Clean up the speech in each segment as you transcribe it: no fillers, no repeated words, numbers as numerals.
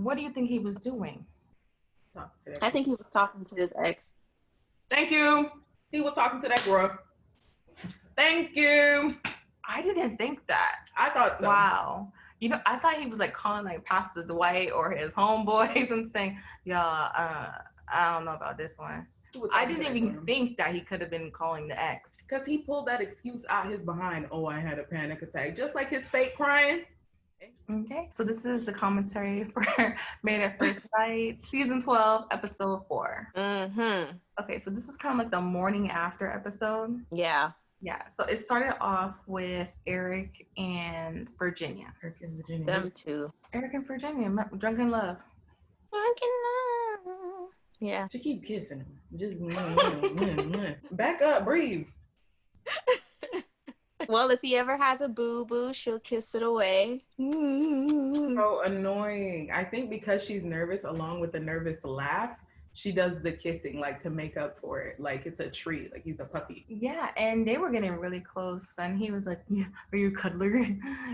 What do you think he was doing? I think he was talking to his ex. Thank you. He was talking to that girl. Thank you. I didn't think that. I thought so. Wow. You know, I thought he was like calling like Pastor Dwight or his homeboys and saying, y'all, I don't know about this one. I didn't even think that he could have been calling the ex. Because he pulled that excuse out his behind. Oh, I had a panic attack. Just like his fake crying. Okay, so this is the commentary for Made at First Sight, season 12, episode 4. Okay, so this was kind of like the morning after episode. Yeah. Yeah, so it started off with Eric and Virginia. Them two. Eric and Virginia, drunken love. Drunken love. Yeah. She keep kissing him. Just back up, breathe. Well, if he ever has a boo-boo, she'll kiss it away. So annoying. I think because she's nervous, along with the nervous laugh, she does the kissing, like, to make up for it. Like, it's a treat. Like, he's a puppy. Yeah, and they were getting really close, and he was like, yeah, are you a cuddler?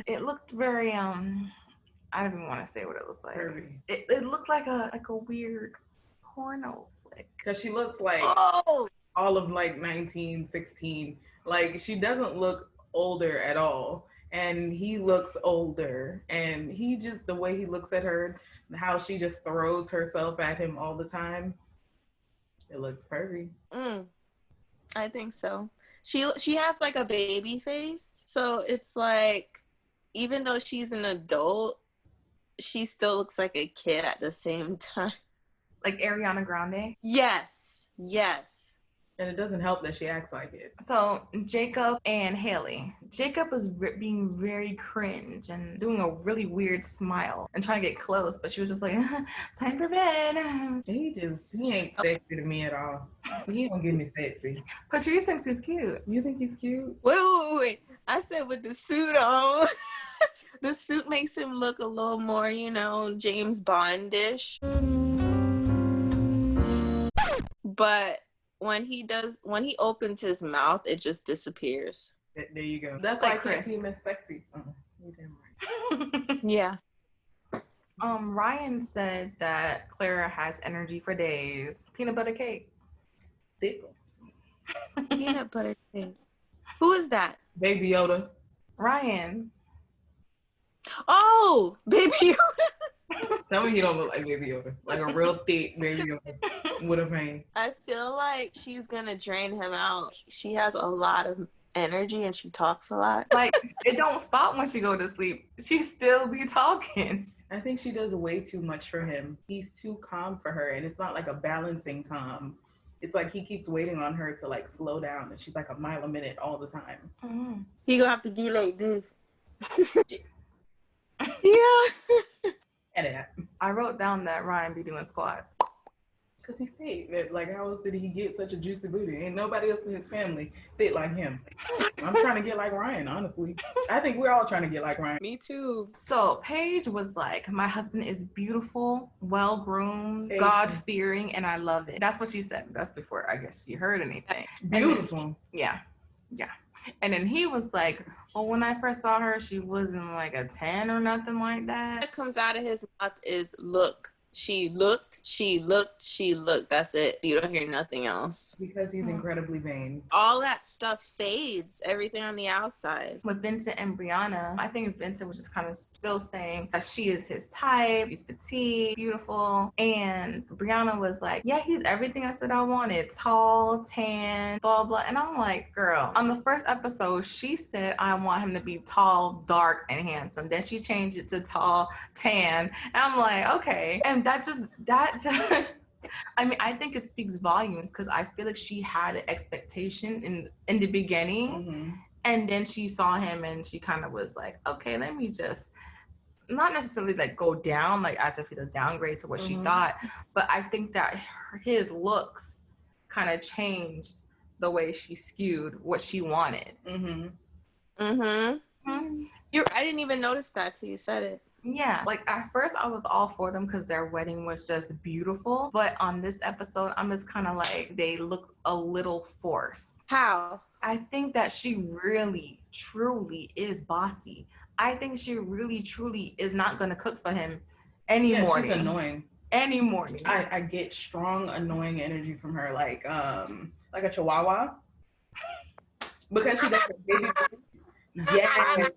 It looked very, I don't even want to say what it looked like. Pervy. It looked like a weird porno flick. Because she looks like all of, like, 1916. Like, she doesn't look older at all. And he looks older. And he just, the way he looks at her, how she just throws herself at him all the time, it looks pervy. I think so. She has like a baby face, so it's like, even though she's an adult, she still looks like a kid at the same time. Like Ariana Grande? Yes. And it doesn't help that she acts like it. So Jacob and Haley. Jacob was being very cringe and doing a really weird smile and trying to get close, but she was just like, time for bed. He ain't sexy to me at all. He don't give me sexy. Patrice thinks he's cute. You think he's cute? Wait. I said with the suit on. The suit makes him look a little more, James Bond-ish. But when he opens his mouth, it just disappears. There you go. That's like why I Chris. can't see him as sexy. You're damn right. Yeah. Ryan said that Clara has energy for days. Peanut butter cake. Thickums. Peanut butter cake. Who is that? Baby Yoda. Ryan. Oh, Baby Yoda. Tell me he don't look like Baby Yoda. Like a real thick Baby Yoda with a vein. I feel like she's gonna drain him out. She has a lot of energy and she talks a lot. Like, it don't stop when she go to sleep. She still be talking. I think she does way too much for him. He's too calm for her, and it's not like a balancing calm. It's like he keeps waiting on her to like slow down, and she's like a mile a minute all the time. Mm-hmm. He gonna have to do like this. Yeah. I wrote down that Ryan be doing squats. Because he's thick. Like, how else did he get such a juicy booty? Ain't nobody else in his family thick like him. I'm trying to get like Ryan, honestly. I think we're all trying to get like Ryan. Me too. So Paige was like, my husband is beautiful, well-groomed, God-fearing, and I love it. That's what she said. That's before, I guess, she heard anything. Beautiful. Yeah. And then he was like, well, when I first saw her, she wasn't like a 10 or nothing like that. What comes out of his mouth is look. She looked. That's it. You don't hear nothing else. Because he's incredibly vain. All that stuff fades. Everything on the outside. With Vincent and Brianna, I think Vincent was just kind of still saying that she is his type. She's petite, beautiful. And Brianna was like, yeah, he's everything I said I wanted. Tall, tan, blah, blah. And I'm like, girl, on the first episode, she said, I want him to be tall, dark, and handsome. Then she changed it to tall, tan. And I'm like, okay. And that just I mean, I think it speaks volumes because I feel like she had an expectation in the beginning, Mm-hmm. and then she saw him and she kind of was like, okay, let me just not necessarily like go down, like as if it's a downgrade to what she thought, but I think that his looks kind of changed the way she skewed what she wanted. I didn't even notice that till you said it. Yeah, like at first I was all for them because their wedding was just beautiful. But on this episode, I'm just kind of like, they looked a little forced. How? I think that she really, truly is bossy. I think she really, truly is not going to cook for him Any Yeah, morning. she's annoying. Any morning. I get strong, annoying energy from her, like a chihuahua. Because she does the baby voice. Yeah.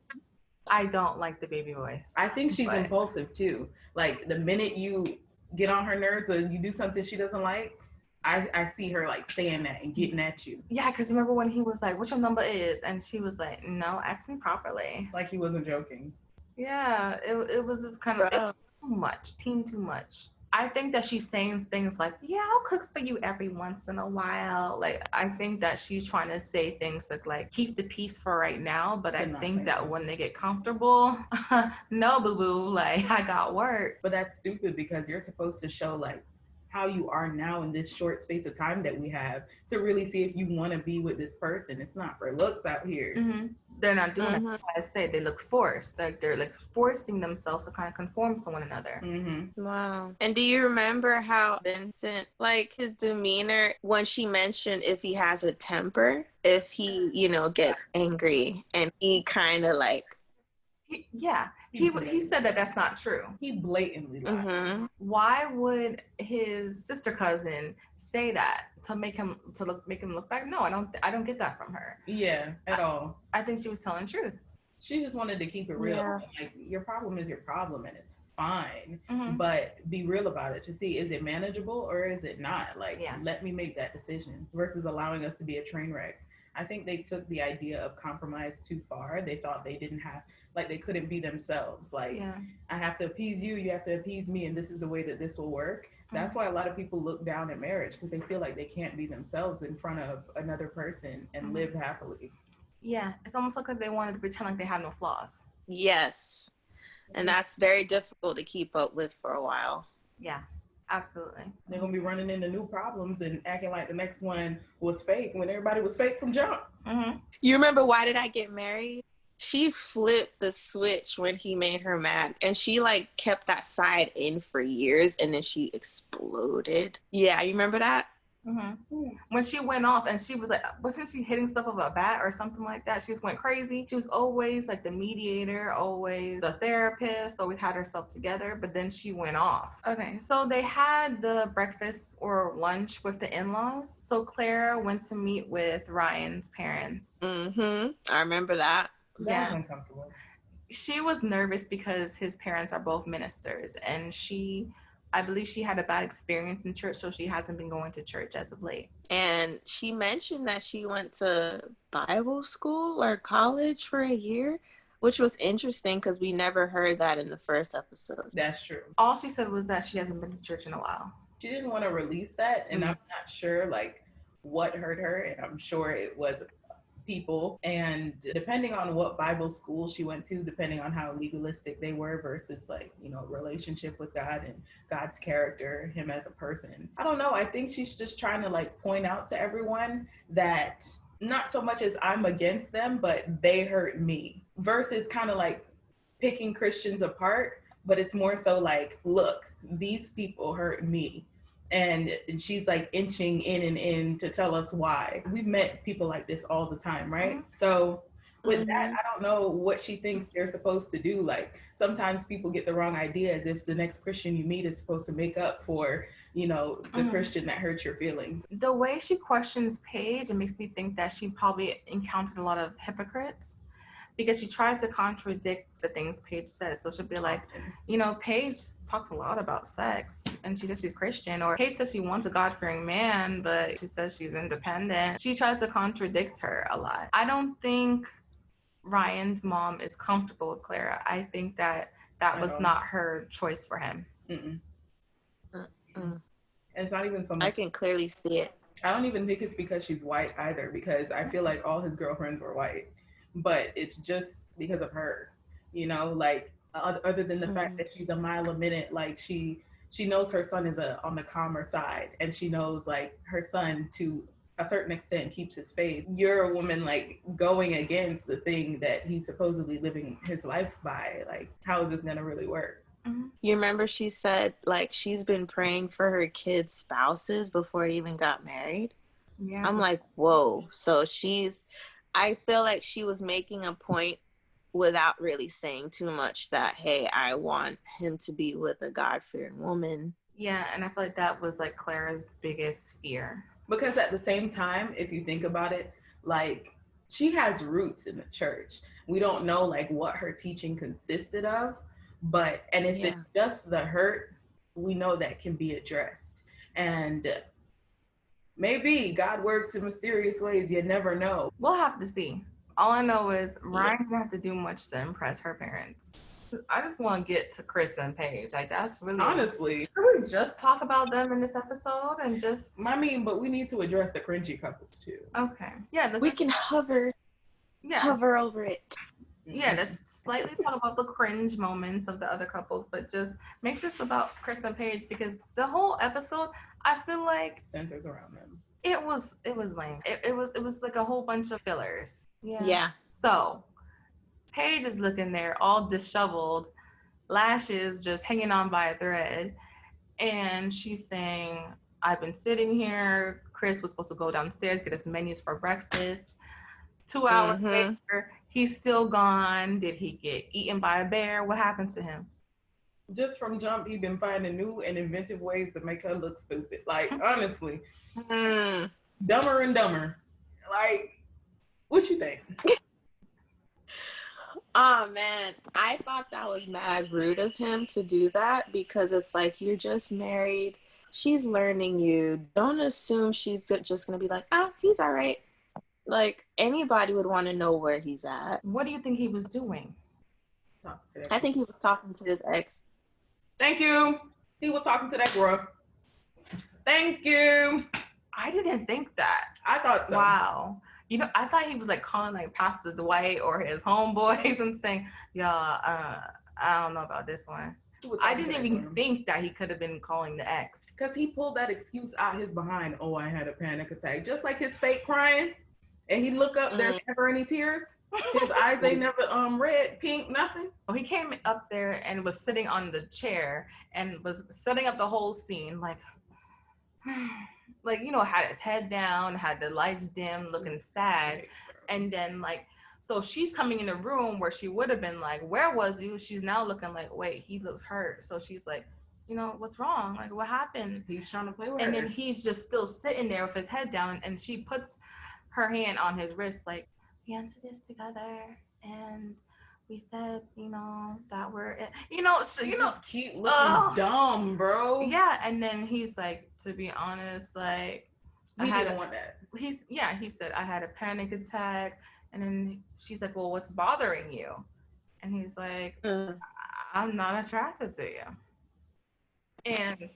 I don't like the baby voice. I think she's but- impulsive too. Like the minute you get on her nerves or you do something she doesn't like, I see her like saying that and getting at you. Yeah, because remember when he was like, "What your number is?" and she was like, "No, ask me properly." Like he wasn't joking. Yeah, it was just kind of too much, too much. I think that she's saying things like, "Yeah, I'll cook for you every once in a while." Like, I think that she's trying to say things like keep the peace for right now. But I think that when they get comfortable, no, boo boo, like I got work. But that's stupid because you're supposed to show like how you are now in this short space of time that we have to really see if you want to be with this person. It's not for looks out here. Mm-hmm. They're not doing it. Like I said, they look forced. Like they're like forcing themselves to kind of conform to one another. Mm-hmm. Wow. And do you remember how Vincent, like his demeanor when she mentioned if he has a temper, if he, gets angry, and he kind of like. He said that that's not true. He blatantly lied. Mm-hmm. Why would his sister cousin say that to make him look back? No, I don't get that from her. Yeah, at all. I think she was telling the truth. She just wanted to keep it real. Yeah. Like your problem is your problem and it's fine. Mm-hmm. But be real about it to see is it manageable or is it not? Like let me make that decision versus allowing us to be a train wreck. I think they took the idea of compromise too far. They thought they didn't have, like they couldn't be themselves. Like I have to appease you, you have to appease me, and this is the way that this will work. That's why a lot of people look down at marriage because they feel like they can't be themselves in front of another person and live happily. Yeah, it's almost like they wanted to pretend like they had no flaws. Yes. And that's very difficult to keep up with for a while. Yeah, absolutely. They're going to be running into new problems and acting like the next one was fake when everybody was fake from jump. Mm-hmm. You remember Why Did I Get Married? She flipped the switch when he made her mad. And she like kept that side in for years and then she exploded. Yeah, you remember that? Mm-hmm. When she went off and she was like, wasn't she hitting stuff with a bat or something like that? She just went crazy. She was always like the mediator, always the therapist, always had herself together, but then she went off. Okay, so they had the breakfast or lunch with the in-laws. So Clara went to meet with Ryan's parents. Mm-hmm. I remember that. That was uncomfortable. She was nervous because his parents are both ministers and I believe she had a bad experience in church, so she hasn't been going to church as of late. And she mentioned that she went to Bible school or college for a year, which was interesting because we never heard that in the first episode. That's true. All she said was that she hasn't been to church in a while. She didn't want to release that, and I'm not sure like what hurt her, and I'm sure it was people, and depending on what Bible school she went to, depending on how legalistic they were versus like, relationship with God and God's character, him as a person. I don't know. I think she's just trying to like point out to everyone that not so much as I'm against them, but they hurt me versus kind of like picking Christians apart. But it's more so like, look, these people hurt me. And she's like inching in to tell us why. We've met people like this all the time, right? Mm-hmm. So with that, I don't know what she thinks they're supposed to do. Like sometimes people get the wrong idea as if the next Christian you meet is supposed to make up for, the Christian that hurt your feelings. The way she questions Paige, it makes me think that she probably encountered a lot of hypocrites. Because she tries to contradict the things Paige says. So she'll be like, Paige talks a lot about sex and she says she's Christian. Or Paige says she wants a God-fearing man, but she says she's independent. She tries to contradict her a lot. I don't think Ryan's mom is comfortable with Clara. I think that was not her choice for him. It's not even so much. I can clearly see it. I don't even think it's because she's white either, because I feel like all his girlfriends were white. But it's just because of her, like other than the fact that she's a mile a minute, like she knows her son is on the calmer side, and she knows like her son to a certain extent keeps his faith. You're a woman like going against the thing that he's supposedly living his life by. Like, how is this gonna really work? You remember she said like she's been praying for her kids' spouses before they even got married? Yeah. I'm like, whoa. So I feel like she was making a point without really saying too much that, hey, I want him to be with a God-fearing woman. Yeah, and I feel like that was like Clara's biggest fear. Because at the same time, if you think about it, like she has roots in the church. We don't know like what her teaching consisted of, and if it's just the hurt, we know that can be addressed. And maybe God works in mysterious ways. You never know. We'll have to see. All I know is Ryan didn't have to do much to impress her parents. I just want to get to Chris and Paige. Like, that's really... Honestly. Should we just talk about them in this episode and just... I mean, but we need to address the cringy couples too. Okay. Yeah. We can hover over it. Yeah, let's slightly talk about the cringe moments of the other couples, but just make this about Chris and Paige, because the whole episode, I feel like... centers around them. It was lame. It was like a whole bunch of fillers. Yeah. So Paige is looking there all disheveled, lashes just hanging on by a thread, and she's saying, I've been sitting here. Chris was supposed to go downstairs, get us menus for breakfast. 2 hours later, he's still gone. Did he get eaten by a bear? What happened to him? Just from jump, he's been finding new and inventive ways to make her look stupid. Like, honestly. Dumber and dumber. Like, what you think? Oh man, I thought that was mad rude of him to do that, because it's like, you're just married, she's learning you, don't assume she's just gonna be like, oh, he's all right. Like, anybody would want to know where he's at. What do you think he was doing? I think he was talking to his ex. Thank you. He was talking to that girl. Thank you. I didn't think that. I thought so. Wow. You know, I thought he was like calling like Pastor Dwight or his homeboys and saying, y'all, I don't know about this one. I didn't even think that he could have been calling the ex. Because he pulled that excuse out his behind. Oh, I had a panic attack. Just like his fake crying. And he look up, there's never any tears. His eyes ain't never red, pink, nothing. He came up there and was sitting on the chair and was setting up the whole scene, like, you know, had his head down, had the lights dim, looking sad. And then, like, so she's coming in a room where she would have been like, where was you? She's now looking like, wait, he looks hurt. So she's like, you know, what's wrong? Like, what happened? He's trying to play with her. And then he's just still sitting there with his head down, and she puts her hand on his wrist, like, we answered this together, and we said, you know, that we're, you know, so, you know, just keep looking dumb, bro. Yeah, and then he's like, to be honest, like, he didn't want that. He said, I had a panic attack, and then she's like, well, what's bothering you? And he's like, I'm not attracted to you. And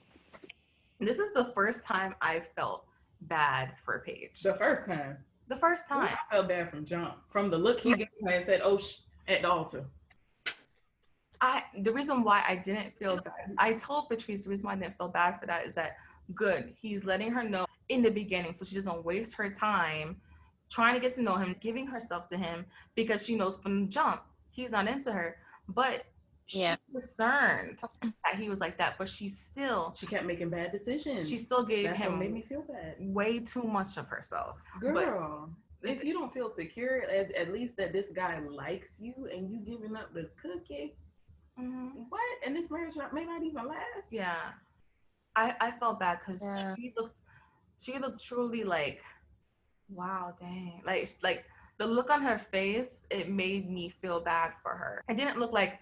this is the first time I felt bad for Paige. The first time. I felt bad from jump. From the look he gave me and said, oh, at the altar. The reason why I didn't feel bad, I told Patrice the reason why I didn't feel bad for that is that, good, he's letting her know in the beginning so she doesn't waste her time trying to get to know him, giving herself to him, because she knows from the jump he's not into her. But she was concerned that he was like that, but she kept making bad decisions. She still gave That's him what made me feel bad. Way too much of herself. Girl, if you don't feel secure, at least that this guy likes you and you giving up the cookie, what? And this marriage may not even last? Yeah. I felt bad because she looked truly like, wow, dang. Like the look on her face, it made me feel bad for her. It didn't look like,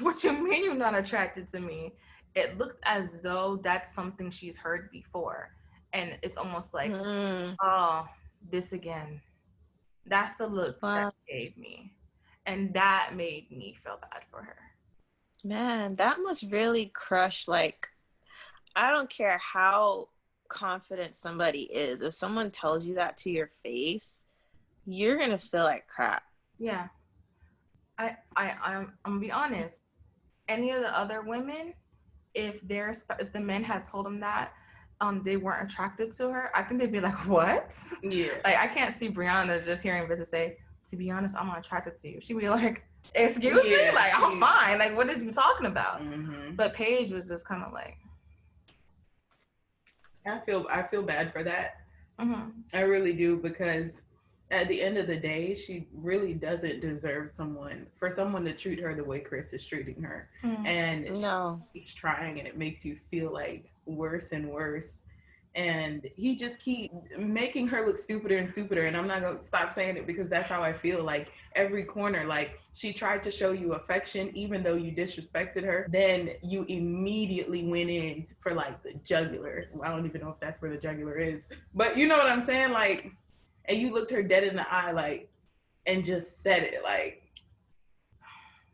what you mean you're not attracted to me? It looked as though that's something she's heard before. And it's almost like, oh, this again. That's the look that gave me. And that made me feel bad for her. Man, that must really crush, like, I don't care how confident somebody is. If someone tells you that to your face, you're going to feel like crap. Yeah. I'm gonna be honest. Any of the other women, if the men had told them that they weren't attracted to her, I think they'd be like, "What?" Yeah. Like, I can't see Brianna just hearing Vincent say, "To be honest, I'm not attracted to you." She'd be like, "Excuse me? Like, I'm fine. Like, what is you talking about?" But Paige was just kind of like, I feel bad for that. I really do, because at the end of the day, she really doesn't deserve for someone to treat her the way Chris is treating her. And No. she keeps trying, and it makes you feel like worse and worse. And he just keep making her look stupider and stupider. And I'm not gonna stop saying it because that's how I feel. Like every corner, like she tried to show you affection, even though you disrespected her. Then you immediately went in for like the jugular. I don't even know if that's where the jugular is, but you know what I'm saying, like. And you looked her dead in the eye, like, and just said it, like.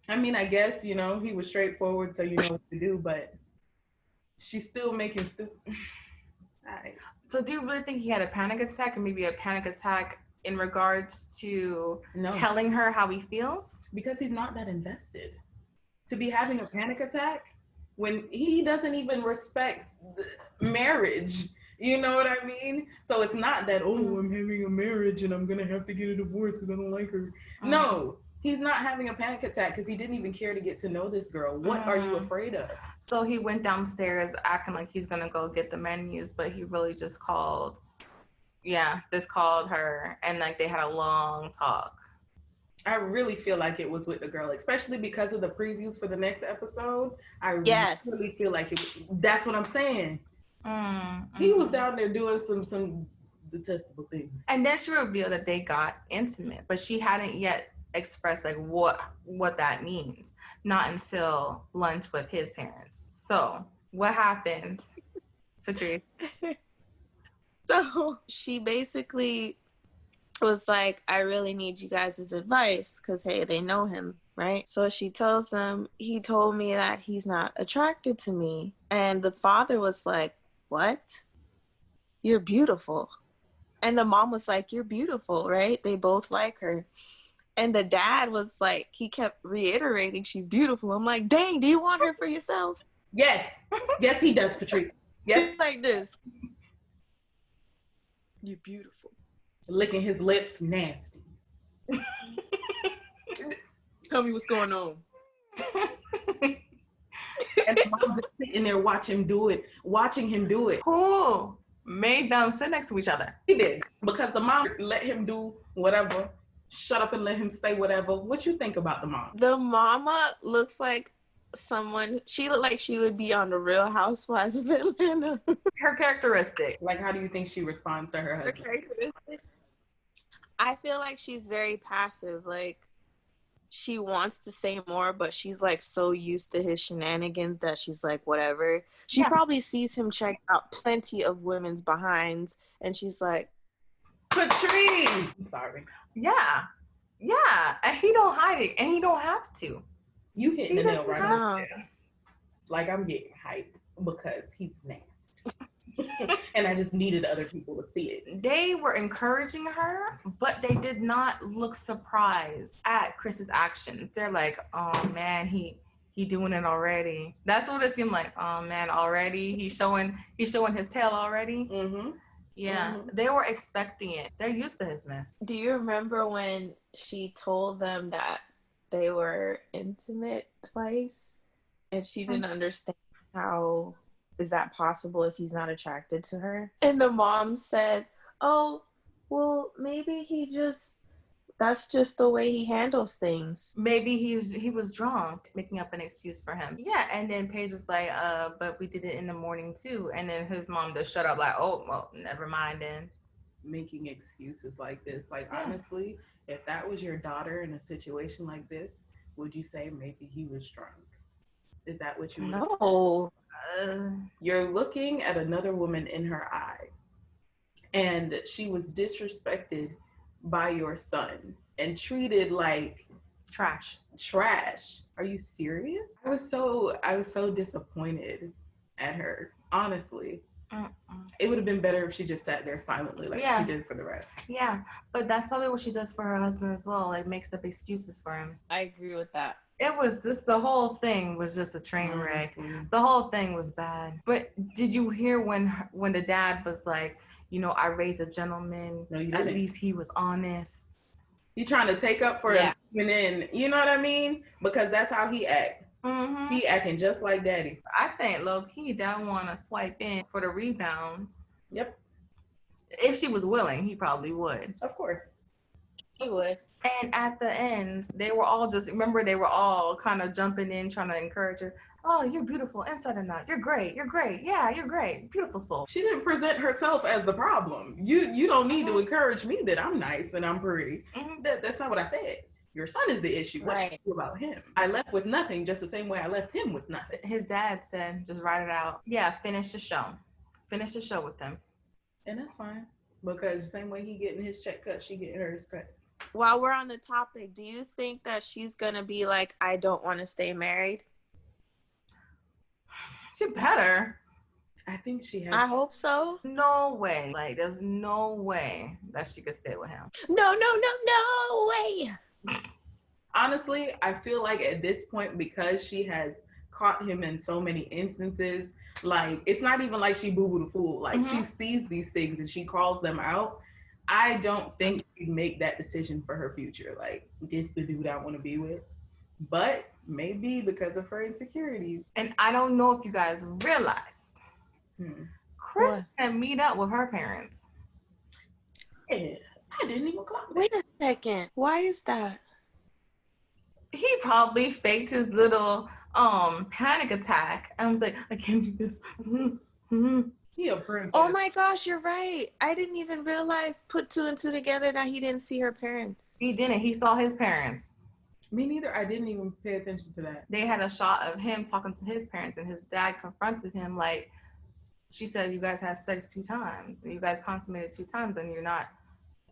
I mean, I guess, you know, he was straightforward, so you know what to do, but she's still making stupid. Right. So do you really think he had a panic attack, and maybe a panic attack in regards to telling her how he feels? Because he's not that invested. To be having a panic attack when he doesn't even respect the marriage. You know what I mean? So it's not that, oh, I'm having a marriage and I'm going to have to get a divorce because I don't like her. No, he's not having a panic attack because he didn't even care to get to know this girl. What are you afraid of? So he went downstairs acting like he's going to go get the menus, but he really just called her, and like they had a long talk. I really feel like it was with the girl, especially because of the previews for the next episode. I really feel like that's what I'm saying. He was down there doing some detestable things. And then she revealed that they got intimate, but she hadn't yet expressed like what that means. Not until lunch with his parents. So what happened, Patrice? So she basically was like, I really need you guys' advice because, hey, they know him, right? So she tells them, he told me that he's not attracted to me. And the father was like, what? You're beautiful. And the mom was like, you're beautiful, right? They both like her. And the dad was like, he kept reiterating, she's beautiful. I'm like, dang, do you want her for yourself? Yes. Yes, he does, Patrice. Yes. Like this. You're beautiful. Licking his lips, nasty. Tell me what's going on. And the mom's just sitting there watching him do it. Who made them sit next to each other? He did. Because the mom let him do whatever. Shut up and let him say whatever. What you think about the mom? The mama looks like someone, she looked like she would be on the Real Housewives of Atlanta. Her characteristic. Like, how do you think she responds to her husband? Her characteristic? I feel like she's very passive. Like, she wants to say more, but she's like so used to his shenanigans that she's like, whatever. She probably sees him check out plenty of women's behinds, and she's like, Patrice! Sorry. Yeah. And he don't hide it, and he don't have to. You hitting the nail right on. Like, I'm getting hyped because he's nasty. And I just needed other people to see it. They were encouraging her, but they did not look surprised at Chris's actions. They're like, oh man, he doing it already. That's what it seemed like. Oh man, already he's showing his tail already. Mm-hmm. Yeah, They were expecting it. They're used to his mess. Do you remember when she told them that they were intimate twice, and she didn't understand how is that possible if he's not attracted to her? And the mom said, oh, well, maybe that's just the way he handles things. Maybe he was drunk, making up an excuse for him. Yeah, and then Paige was like, but we did it in the morning too. And then his mom just shut up like, oh, well, never mind then. Making excuses like this. Like, honestly, if that was your daughter in a situation like this, would you say maybe he was drunk? Is that what you No. You're looking at another woman in her eye, and she was disrespected by your son and treated like trash. Are you serious? I was so disappointed at her, honestly. It would have been better if she just sat there silently like she did for the rest. Yeah, but that's probably what she does for her husband as well, like makes up excuses for him. I agree with that. It was just, the whole thing was just a train wreck. The whole thing was bad. But did you hear when the dad was like, you know, I raised a gentleman. No, at least he was honest. He trying to take up for him, and you know what I mean? Because that's how he act. Mm-hmm. He acting just like daddy. I think low key that want to swipe in for the rebounds. Yep. If she was willing, he probably would. Of course. He would. And at the end, they were all kind of jumping in, trying to encourage her. Oh, you're beautiful inside and out. You're great. You're great. Yeah, you're great. Beautiful soul. She didn't present herself as the problem. You don't need to encourage me that I'm nice and I'm pretty. That's not what I said. Your son is the issue. What should you do about him? I left with nothing, just the same way I left him with nothing. His dad said, just write it out. Yeah, finish the show. Finish the show with them. And that's fine. Because the same way he getting his check cut, she getting hers cut. While we're on the topic, do you think that she's gonna be like, I don't want to stay married? She better. I think she has. I hope so. No way. Like, there's no way that she could stay with him. No way. Honestly, I feel like at this point, because she has caught him in so many instances, like, it's not even like she boo-boo the fool. Like, she sees these things and she calls them out. I don't think she'd make that decision for her future. Like, this the dude I want to be with. But maybe because of her insecurities. And I don't know if you guys realized, Chris can meet up with her parents. Yeah, I didn't even clock that. Wait a second. Why is that? He probably faked his little panic attack and was like, I can't do this. He a princess. Oh my gosh, you're right. I didn't even realize, put two and two together, that he didn't see her parents. He didn't. He saw his parents. Me neither. I didn't even pay attention to that. They had a shot of him talking to his parents, and his dad confronted him like, she said, you guys had sex 2 times. You guys consummated 2 times, and you're not,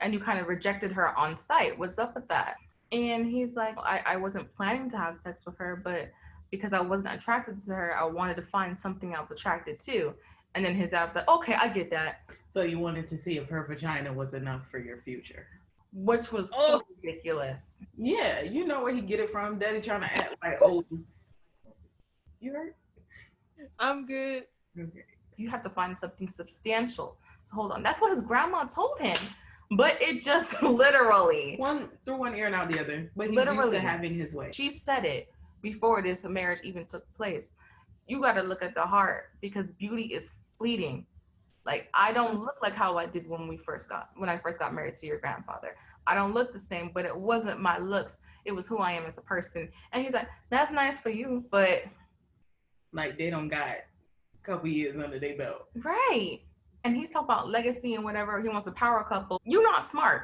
and you kind of rejected her on sight. What's up with that? And he's like, I wasn't planning to have sex with her, but because I wasn't attracted to her, I wanted to find something I was attracted to. And then his dad was like, okay, I get that. So you wanted to see if her vagina was enough for your future. Which was so ridiculous. Yeah, you know where he get it from. Daddy trying to act like, oh, you hurt? I'm good. Okay. You have to find something substantial to hold on. That's what his grandma told him. But it just literally. One through one ear and out the other. But he's literally used to having his way. She said it before this marriage even took place. You got to look at the heart, because beauty is fleeting. Like, I don't look like how I did when I first got married to your grandfather. I don't look the same, but it wasn't my looks. It was who I am as a person. And he's like, that's nice for you, but. Like, they don't got a couple years under their belt. Right. And he's talking about legacy and whatever. He wants a power couple. You're not smart.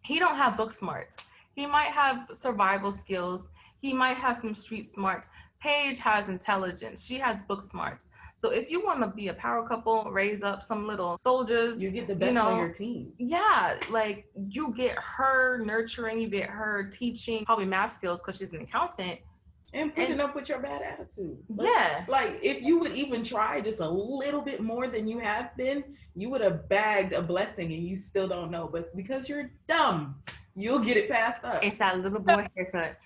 He don't have book smarts. He might have survival skills. He might have some street smarts. Paige has intelligence. She has book smarts. So if you want to be a power couple, raise up some little soldiers. You get the best on your team. Yeah, like, you get her nurturing, you get her teaching, probably math skills because she's an accountant. And putting up with your bad attitude. Yeah. Like, if you would even try just a little bit more than you have been, you would have bagged a blessing and you still don't know. But because you're dumb, you'll get it passed up. It's that little boy haircut.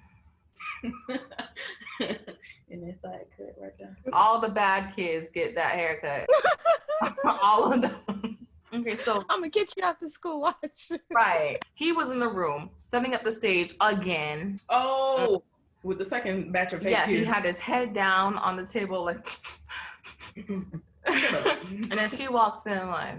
And that side cut right there. All the bad kids get that haircut. All of them. Okay, so I'm gonna get you after school. Watch. Right. He was in the room setting up the stage again. Oh, with the second batch of fake kids. He had his head down on the table, like. And then she walks in like,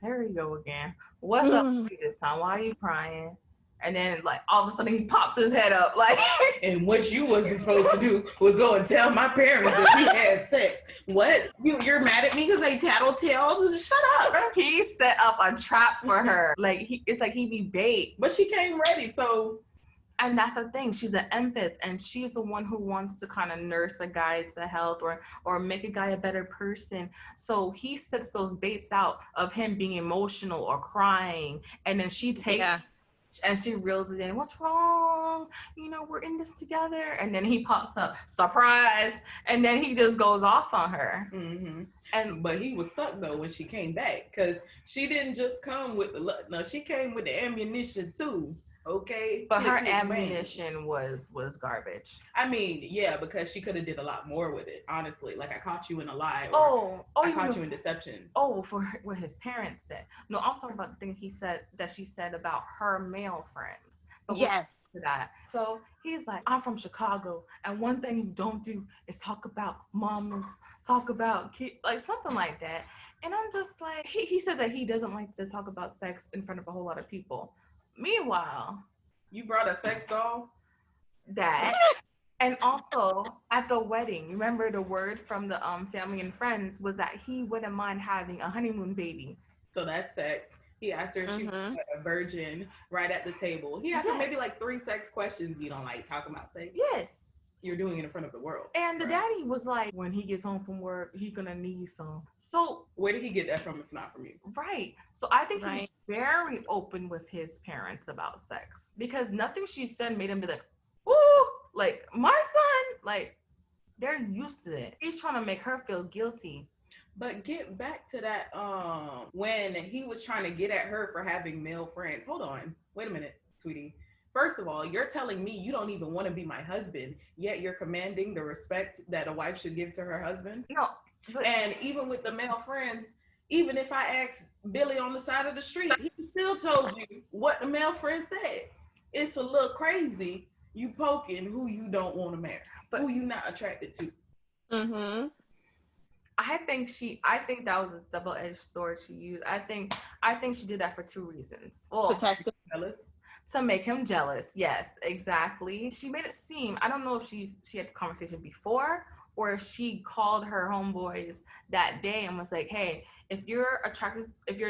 there you go again. What's up with you this time? Why are you crying? And then, like, all of a sudden he pops his head up, like. And what you was supposed to do was go and tell my parents that we had sex. What? You're mad at me because they tattletales? Shut up. He set up a trap for her. Like, it's like he be bait. But she came ready, so. And that's the thing. She's an empath, and she's the one who wants to kind of nurse a guy to health or make a guy a better person. So he sets those baits out of him being emotional or crying, and then she takes. Yeah. And she reels it in. What's wrong? You know, we're in this together. And then he pops up, surprise. And then he just goes off on her. Mm-hmm. But he was stuck though when she came back, because she didn't just come with the luck. No, she came with the ammunition too. Okay. But her ammunition was garbage. I mean, yeah, because she could have did a lot more with it, honestly. Like, I caught you in a lie. I caught you in deception. Oh, for what his parents said. No, I'm talking about the thing she said about her male friends. But yes. To that. So he's like, I'm from Chicago, and one thing you don't do is talk about mamas, talk about kids, like something like that. And I'm just like, he says that he doesn't like to talk about sex in front of a whole lot of people. Meanwhile, you brought a sex doll? that. And also at the wedding, remember the word from the family and friends was that he wouldn't mind having a honeymoon baby. So that's sex. He asked her if she was a virgin right at the table. He asked her maybe like 3 sex questions. You don't like talking about sex? Yes. You're doing it in front of the world. And the daddy was like, when he gets home from work, he gonna need some. So where did he get that from if not from you? Right. So I think he's very open with his parents about sex. Because nothing she said made him be like, ooh, like my son, like they're used to it. He's trying to make her feel guilty. But get back to that, when he was trying to get at her for having male friends. Hold on. Wait a minute, sweetie. First of all, you're telling me you don't even want to be my husband, yet you're commanding the respect that a wife should give to her husband? No. And even with the male friends, even if I asked Billy on the side of the street, he still told you what the male friend said. It's a little crazy you poking who you don't want to marry, but who you not attracted to. Mm-hmm. I think that was a double-edged sword she used. I think she did that for 2 reasons. Well, to make him jealous. Yes, exactly. She made it seem, I don't know if she had this conversation before or if she called her homeboys that day and was like, hey, if you're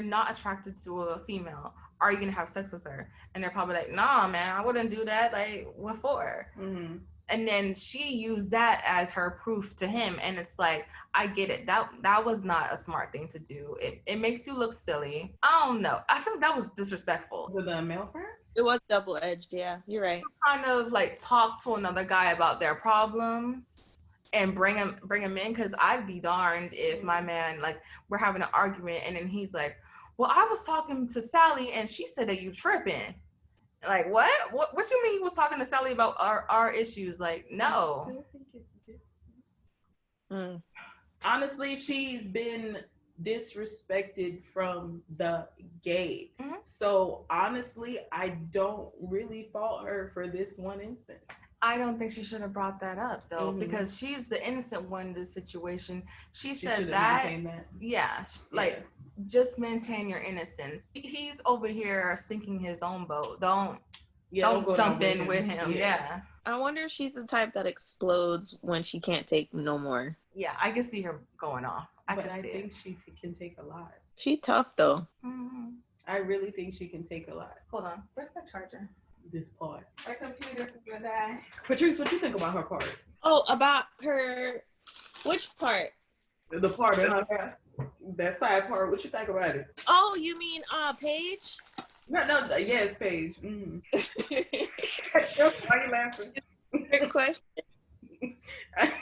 not attracted to a female, are you gonna have sex with her? And they're probably like, nah, man, I wouldn't do that. Like, what for? Mm-hmm. And then she used that as her proof to him. And it's like, I get it. That was not a smart thing to do. It makes you look silly. I don't know. I think that was disrespectful. With the male friends? It was double-edged, yeah. You're right. Kind of like talk to another guy about their problems and bring him in, because I'd be darned if my man, like, we're having an argument and then he's like, well, I was talking to Sally and she said that you tripping. Like, what you mean he was talking to Sally about our issues? Like, no. Honestly, she's been disrespected from the gate. Mm-hmm. So honestly, I don't really fault her for this one instance. I don't think she should have brought that up though, because she's the innocent one in this situation. She said that. Yeah, like, just maintain your innocence. He's over here sinking his own boat. Don't jump in with him. Yeah. I wonder if she's the type that explodes when she can't take no more. Yeah, I can see her going off. I think she can take a lot. She tough though. Mm-hmm. I really think she can take a lot. Hold on. Where's my charger? This part. My computer for that. Patrice, what do you think about her part? Oh, about her. Which part? The part in her hair. That side part. What you think about it? Oh, you mean Paige? No. Yes, Paige. Mm. Why are you laughing? Trick question.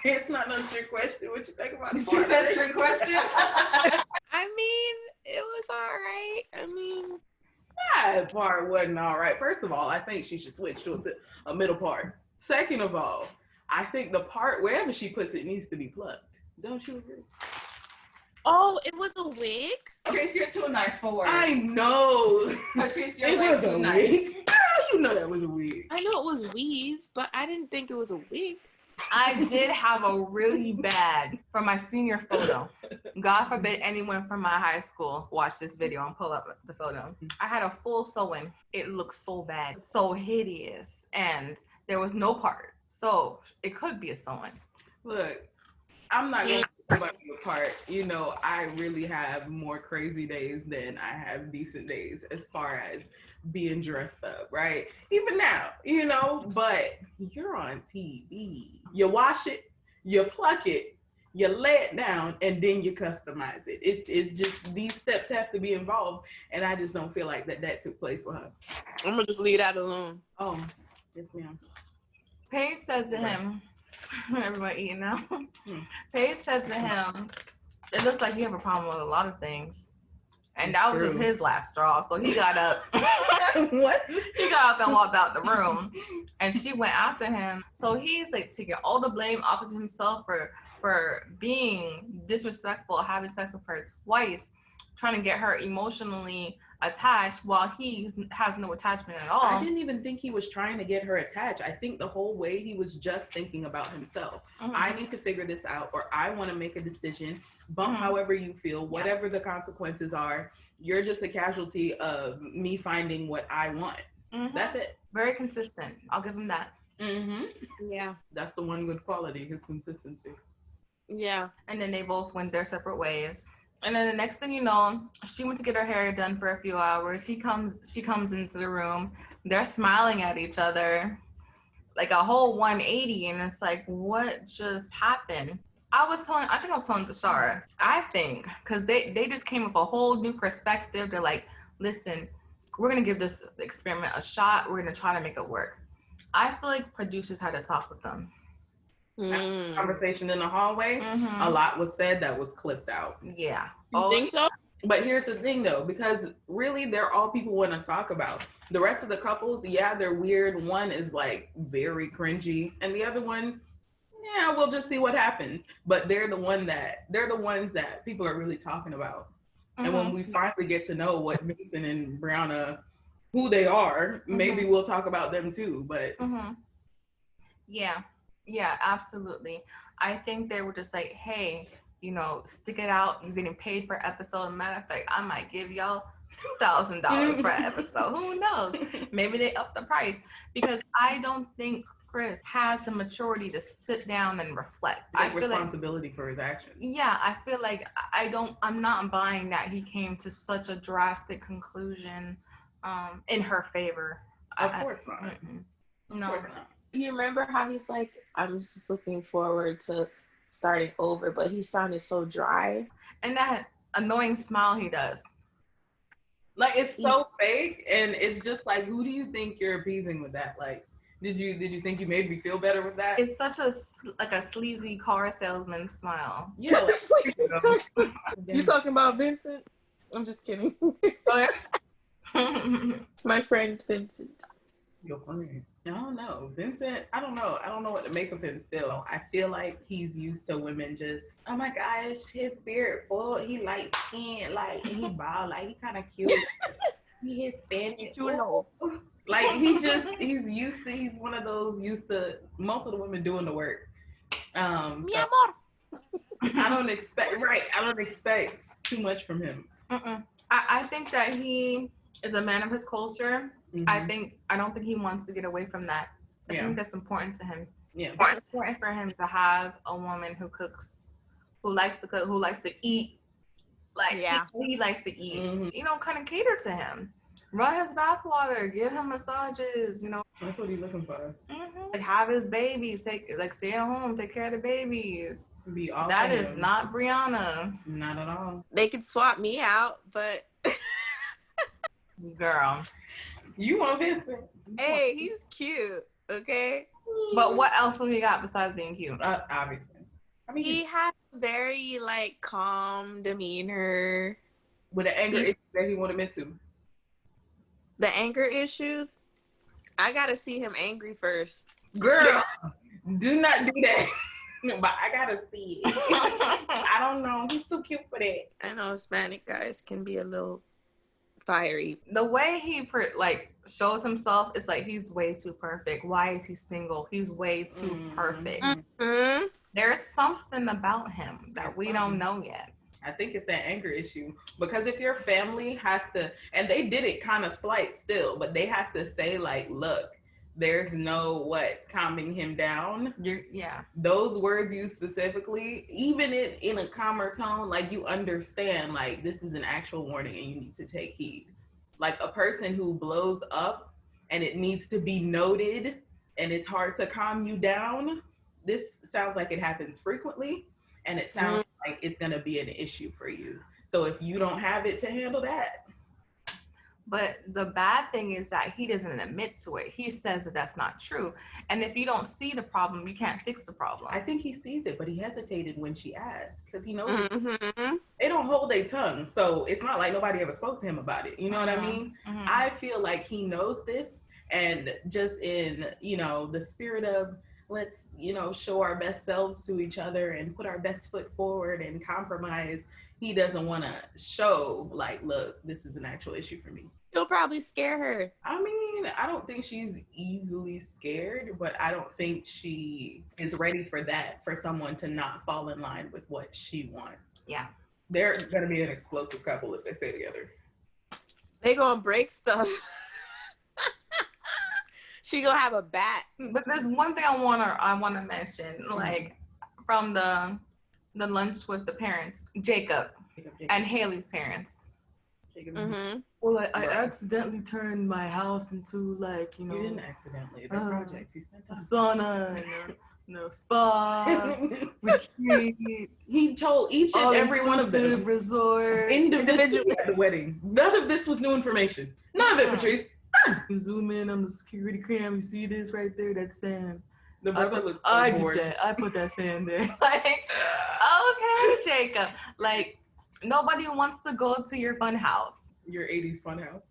It's not no trick question. What you think about it? She said trick question. I mean, it was all right. I mean, that part wasn't all right. First of all, I think she should switch to a middle part. Second of all, I think the part wherever she puts it needs to be plucked. Don't you agree? Oh, it was a wig? Patrice, you're too nice for words. I know. Patrice, you're way too nice. Girl, you know that was a wig. I know it was weave, but I didn't think it was a wig. I did have a really bad, for my senior photo. God forbid anyone from my high school watch this video and pull up the photo. I had a full sew-in. It looked so bad, so hideous, and there was no part. So it could be a sew-in. Look, I'm not going to talk about the part. You know, I really have more crazy days than I have decent days as far as being dressed up, right? Even now, you know, but you're on TV. You wash it, you pluck it, you lay it down, and then you customize it. It's just, these steps have to be involved, and I just don't feel like that took place with her. I'm gonna just leave that alone. Oh, yes, ma'am. Paige said to him, everybody eating now. Paige said to him, it looks like you have a problem with a lot of things. And that was just his last straw. So he got up. What? He got up and walked out the room. And she went after him. So he's like taking all the blame off of himself for being disrespectful, having sex with her twice, trying to get her emotionally attached while he has no attachment at all. I didn't even think he was trying to get her attached. I think the whole way he was just thinking about himself. Mm-hmm. I need to figure this out, or I want to make a decision. Bump however you feel, whatever the consequences are. You're just a casualty of me finding what I want. That's it. Very consistent. I'll give him that. Yeah. That's the one good quality, his consistency. Yeah. And then they both went their separate ways. And then the next thing you know, she went to get her hair done for a few hours. She comes into the room. They're smiling at each other, like a whole 180. And it's like, what just happened? I think I was telling Tashara, I think, because they just came with a whole new perspective. They're like, listen, we're going to give this experiment a shot. We're going to try to make it work. I feel like producers had to talk with them. Conversation in the hallway, a lot was said that was clipped out. Yeah. You think so? But here's the thing though, because really they're all people want to talk about. The rest of the couples, yeah, they're weird. One is like very cringy, and the other one, yeah, we'll just see what happens. But they're the ones that people are really talking about. And when we finally get to know what Vincent and Brianna, who they are, maybe we'll talk about them too. But yeah, absolutely. I think they were just like, hey, stick it out. You're getting paid per episode. Matter of fact, I might give y'all $2,000 per episode. Who knows? Maybe they up the price, because I don't think Chris has the maturity to sit down and reflect. Take responsibility for his actions. Yeah, I feel like I'm not buying that he came to such a drastic conclusion in her favor. Of course not. No. Of course not. You remember how he's like, I'm just looking forward to starting over, but he sounded so dry. And that annoying smile he does. Like, it's so fake, and it's just like, who do you think you're appeasing with that? Like, did you think you made me feel better with that? It's such a sleazy car salesman smile. Yeah. You talking about Vincent? I'm just kidding. My friend Vincent. You're funny. I don't know. Vincent, I don't know what to make of him still. I feel like he's used to women just, oh my gosh, his beard full, he light skin, like, and he bald, like, he kind of cute. He Hispanic. Like, he's one of those used to most of the women doing the work. So I don't expect too much from him. I think that he is a man of his culture. I don't think he wants to get away from that. I think that's important to him. Yeah. It's important for him to have a woman who cooks, who likes to cook, who likes to eat. Like, he likes to eat. Kind of cater to him. Run his bathwater, give him massages, That's what he's looking for. Like, have his babies, stay at home, take care of the babies. That is not Brianna. Not at all. They could swap me out, but girl, you want Vincent? Hey, he's cute, okay? But what else do he got besides being cute? Obviously. I mean, he had very calm demeanor. With the anger issue that he wanted me to. The anger issues? I gotta see him angry first. Girl, do not do that. But I gotta see it. I don't know. He's too cute for that. I know Hispanic guys can be a little fiery. The way he shows himself is like he's way too perfect. Why is he single? He's way too perfect. There's something about him that we don't know yet. I think it's that anger issue, because if your family has to, and they did it kind of slight still, but they have to say like, look, there's no calming him down. Those words used specifically, even in a calmer tone, like you understand, like this is an actual warning and you need to take heed. Like a person who blows up and it needs to be noted and it's hard to calm you down. This sounds like it happens frequently, and it sounds like it's going to be an issue for you. So if you don't have it to handle that. But the bad thing is that he doesn't admit to it. He says that that's not true. And if you don't see the problem, you can't fix the problem. I think he sees it, but he hesitated when she asked because he knows they don't hold their tongue. So it's not like nobody ever spoke to him about it. You know what I mean? I feel like he knows this, and just in, the spirit of let's, show our best selves to each other and put our best foot forward and compromise. He doesn't want to show like, look, this is an actual issue for me. He'll probably scare her. I mean, I don't think she's easily scared, but I don't think she is ready for that, for someone to not fall in line with what she wants. Yeah. They're going to be an explosive couple if they stay together. They going to break stuff. She gonna have a bat. But there's one thing I wanna mention, like from the lunch with the parents, Jacob. And Haley's parents. Mm-hmm. Well, I accidentally turned my house into like, You didn't accidentally. They're projects. You spent time. a sauna and a spa, retreat. He told each and every one of them resort individually at the wedding. None of this was new information. None of it, Patrice. You zoom in on the security cam. You see this right there? That's sand. The brother looks so I bored. did that. I put that sand there. Like, okay, Jacob. Like, nobody wants to go to your fun house. Your 80s fun house.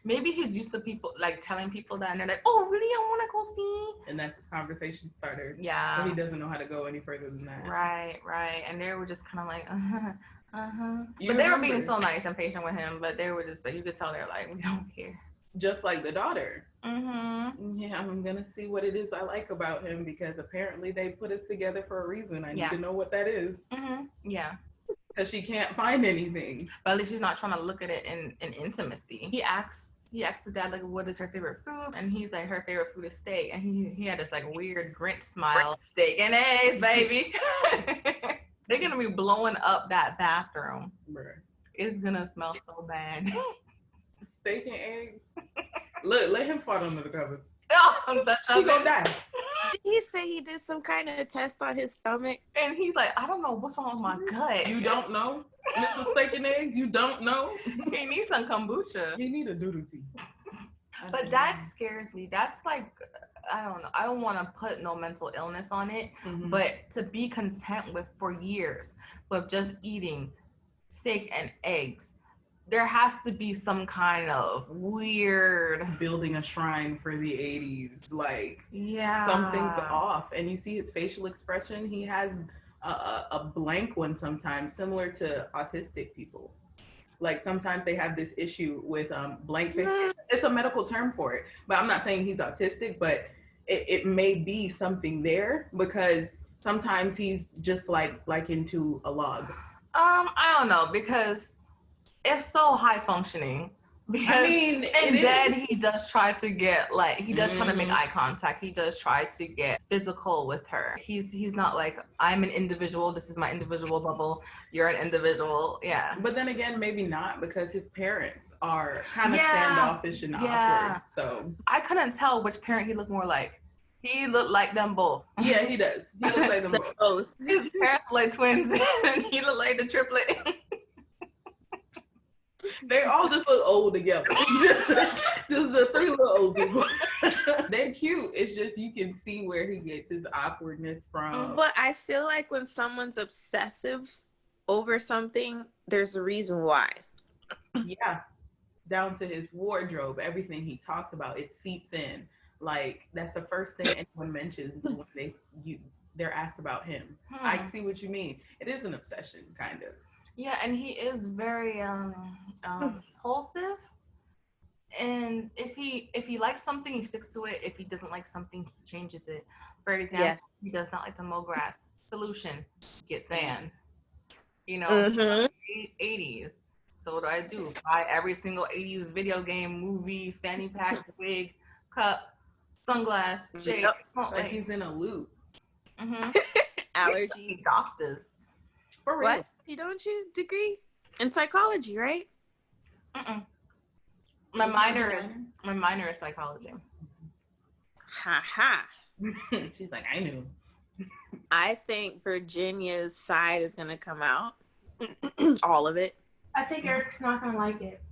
Maybe he's used to people, like, telling people that, and they're like, oh, really? I want to go see. And that's his conversation starter. Yeah. But he doesn't know how to go any further than that. Right. And they were just kind of like, You But they were remember. being so nice and patient with him, but they were just like, you could tell they're like, we don't care. Just like the daughter. Mm-hmm. Yeah, I'm going to see what it is I like about him because apparently they put us together for a reason. I need to know what that is. Mm-hmm. Yeah. Because she can't find anything. But at least she's not trying to look at it in intimacy. He asked the dad, like, what is her favorite food? And he's like, her favorite food is steak. And he had this, like, weird Grinch smile. Steak and eggs, baby. They're going to be blowing up that bathroom. Bruh. It's going to smell so bad. Steak and eggs. Look, let him fart under the covers. Oh, She gonna die. Did he say he did some kind of test on his stomach? And he's like, I don't know what's wrong with my gut. You don't know? Mr. Steak and Eggs, you don't know? He needs some kombucha. He need a doodle tea. But that scares me. That's like, I don't know. I don't want to put no mental illness on it, but to be content with for years with just eating steak and eggs, there has to be some kind of weird building a shrine for the 80s. Like, yeah, something's off. And you see his facial expression. He has a blank one sometimes, similar to autistic people. Like sometimes they have this issue with blank face. It's a medical term for it, but I'm not saying he's autistic, but it may be something there because sometimes he's just like into a log. I don't know, because it's so high functioning. Because I mean, in bed he does try to get like he does try to make eye contact. He does try to get physical with her. He's not like, I'm an individual, this is my individual bubble, you're an individual. Yeah. But then again, maybe not, because his parents are kind of standoffish and awkward. So I couldn't tell which parent he looked more like. He looked like them both. Yeah, he does. He looks like them both. His parents were like twins and he looked like the triplet. They all just look old together. Just the three little old people. They're cute. It's just you can see where he gets his awkwardness from. But I feel like when someone's obsessive over something, there's a reason why. Yeah. Down to his wardrobe, everything he talks about, it seeps in. Like, that's the first thing anyone mentions when they're asked about him. I see what you mean. It is an obsession, kind of. Yeah, and he is very impulsive. And if he likes something, he sticks to it. If he doesn't like something, he changes it. For example, he does not like to mow grass. Solution: get sand. You know, 80s. So what do? Buy every single 80s video game, movie, fanny pack, wig, cup, sunglass, shake. Like he's in a loop. Allergy. Doctors. For real. What? You don't you degree in psychology, right? My minor is psychology. Ha ha. She's like, I knew. I think Virginia's side is gonna come out. All of it. I think Eric's not gonna like it.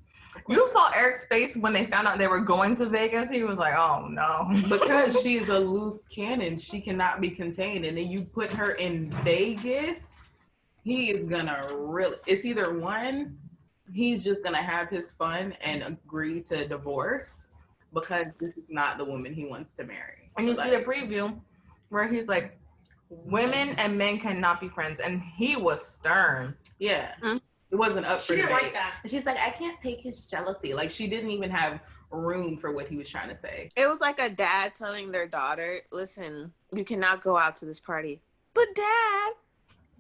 You saw Eric's face when they found out they were going to Vegas. He was like, oh no. Because she's a loose cannon. She cannot be contained. And then you put her in Vegas, he is gonna really, it's either one, he's just gonna have his fun and agree to divorce because this is not the woman he wants to marry. And you see a preview where he's like, women and men cannot be friends. And he was stern. Yeah. It wasn't up for She didn't debate. like that. And she's like, I can't take his jealousy. Like, she didn't even have room for what he was trying to say. It was like a dad telling their daughter, listen, you cannot go out to this party. But dad.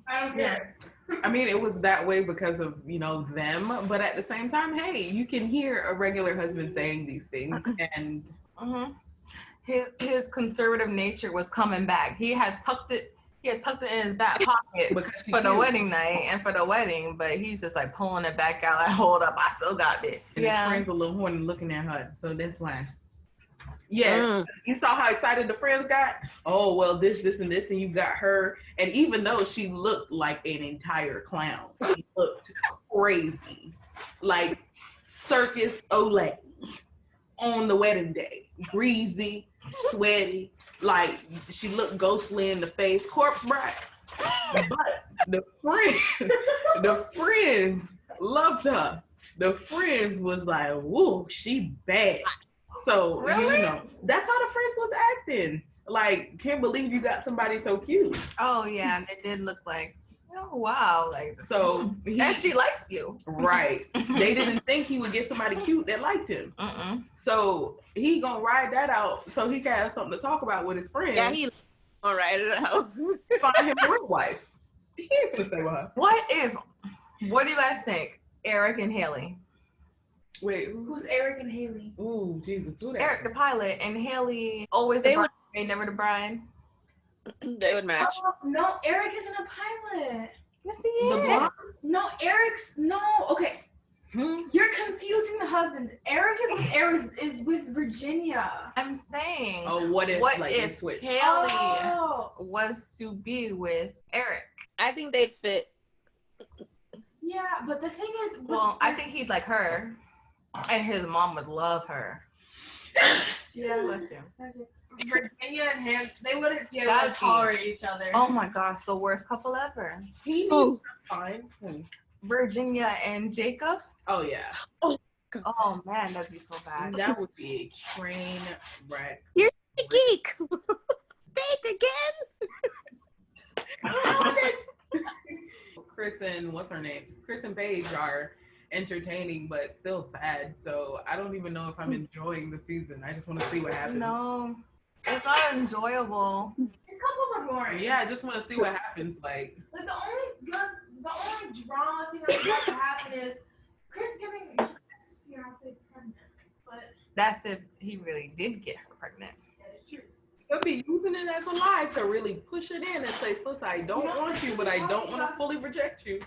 I don't care. I mean, it was that way because of, them. But at the same time, hey, you can hear a regular husband saying these things. And his conservative nature was coming back. He had tucked it in his back pocket for the wedding night and for the wedding, but he's just like pulling it back out. Like, hold up, I still got this. And his friends a little horny looking at her, so that's why. Yeah, you saw how excited the friends got? Oh, well, this, and this, and you got her. And even though she looked like an entire clown, she looked crazy. Like circus Olay on the wedding day. Greasy, sweaty, like she looked ghostly in the face. Corpse bride. But the friends loved her. The friends was like, whoa, she bad. So, really? You know, that's how the friends was acting. Like, can't believe you got somebody so cute. Oh, yeah. And it did look like, oh, wow. Like, so and she likes you. Right. They didn't think he would get somebody cute that liked him. So he gonna ride that out so he can have something to talk about with his friends. Yeah, he gonna ride it out. Find him a real wife. He ain't finna stay with her. What do you guys think? Eric and Haley. Wait, who's Eric and Haley? Ooh, Jesus, who that? Eric the pilot and Haley always the bride, never the bride. They would match. Oh, no, Eric isn't a pilot. Yes, he is. No, okay. You're confusing the husbands. Eric is with Virginia. I'm saying. Oh, what if switch? Haley was to be with Eric? I think they'd fit. Yeah, but the thing is, well, I think he'd like her, and his mom would love her. Yeah, bless him. Virginia and him, they wouldn't be able to tolerate each other. Oh my gosh, the worst couple ever. He needs fine. Virginia and Jacob. Oh yeah. Oh man, that'd be so bad. That would be a train wreck. You're a geek. Fake again. Chris and what's her name? Chris and Paige are entertaining but still sad. So I don't even know if I'm enjoying the season. I just want to see what happens. No, it's not enjoyable. These couples are boring. Yeah, I just want to see what happens. Like the only drama thing that's about to happen is Chris giving his fiance pregnant. But that's if he really did get her pregnant. That is true. They'll be using it as a lie to really push it in and say, sis, I don't want you, but I don't want to fully reject you.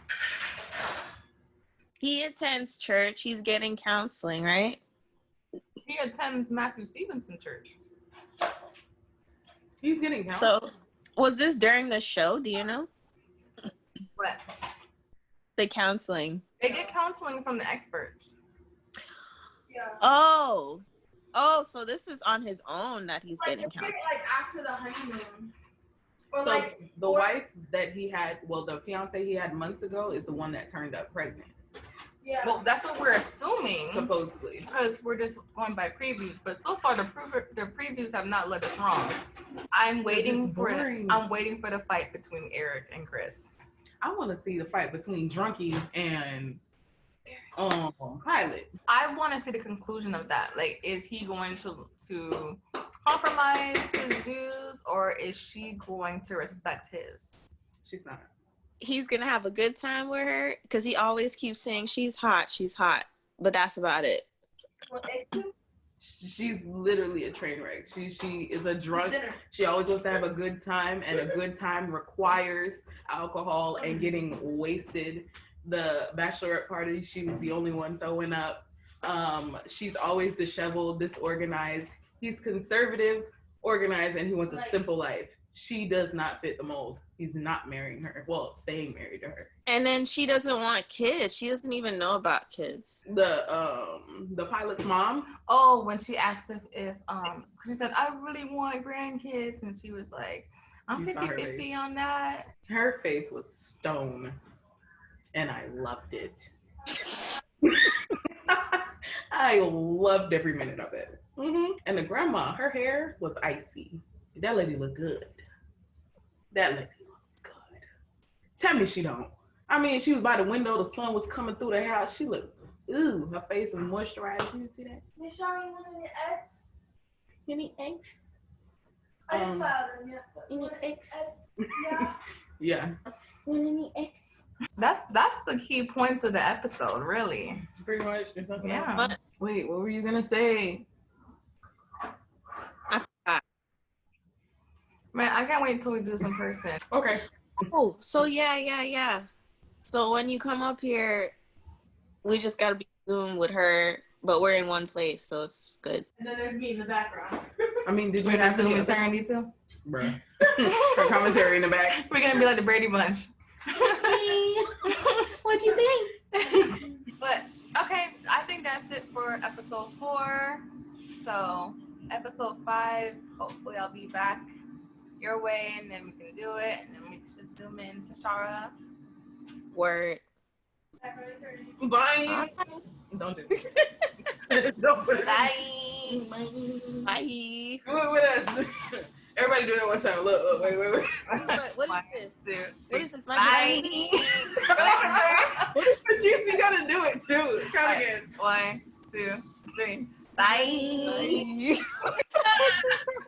He attends church. He's getting counseling, right? He attends Matthew Stevenson church. He's getting counseling. So, was this during the show? Do you know? What? The counseling. They get counseling from the experts. Yeah. Oh, so this is on his own that he's getting counseling. Like after the honeymoon. Or So the wife that he had, the fiance he had months ago is the one that turned up pregnant. Yeah. Well, that's what we're assuming. Supposedly. Because we're just going by previews. But so far, the previews have not led us wrong. I'm waiting for the fight between Eric and Chris. I want to see the fight between Drunky and Pilot. I want to see the conclusion of that. Like, is he going to compromise his views, or is she going to respect his? She's not. He's gonna have a good time with her because he always keeps saying she's hot, but that's about it. She's literally a train wreck. She is a drunk. She always wants to have a good time, and a good time requires alcohol and getting wasted. The bachelorette party, she was the only one throwing up. She's always disheveled, disorganized. He's conservative, organized, and he wants a simple life. She does not fit the mold. He's not marrying her. Well, staying married to her. And then she doesn't want kids. She doesn't even know about kids. The pilot's mom. Oh, when she asked if she said, I really want grandkids, and she was like, I'm 50-50 on that. Her face was stone, and I loved it. I loved every minute of it. And the grandma, her hair was icy. That lady looked good. That lady looks good. Tell me she don't. I mean, she was by the window. The sun was coming through the house. She looked, her face was moisturized. You didn't see that? They showing one of the eggs. Any eggs? I didn't file them yet. Any eggs? Yeah. Yeah. Any eggs? That's the key points of the episode, really. Pretty much. There's nothing else. Yeah. Wait, what were you gonna say? I Man, I can't wait until we do this in person. Okay. Oh, so yeah. So when you come up here, we just gotta be Zoom with her, but we're in one place, so it's good. And then there's me in the background. I mean, did you We're not have any Zoom other eternity too? Bruh. Her commentary in the back. We're gonna be like the Brady Bunch. What'd you think? But okay, I think that's it for episode 4. So episode 5, hopefully I'll be back your way, and then we can do it, and then we should zoom in to Shara. Word. Bye. Don't do it. Don't put it. Bye. Bye. Do it with us. Everybody do that one time. Look, wait. What is this? What is this? My Bye. What is the juice? You gotta do it too. Count again. 1, 2, 3. Bye. Bye.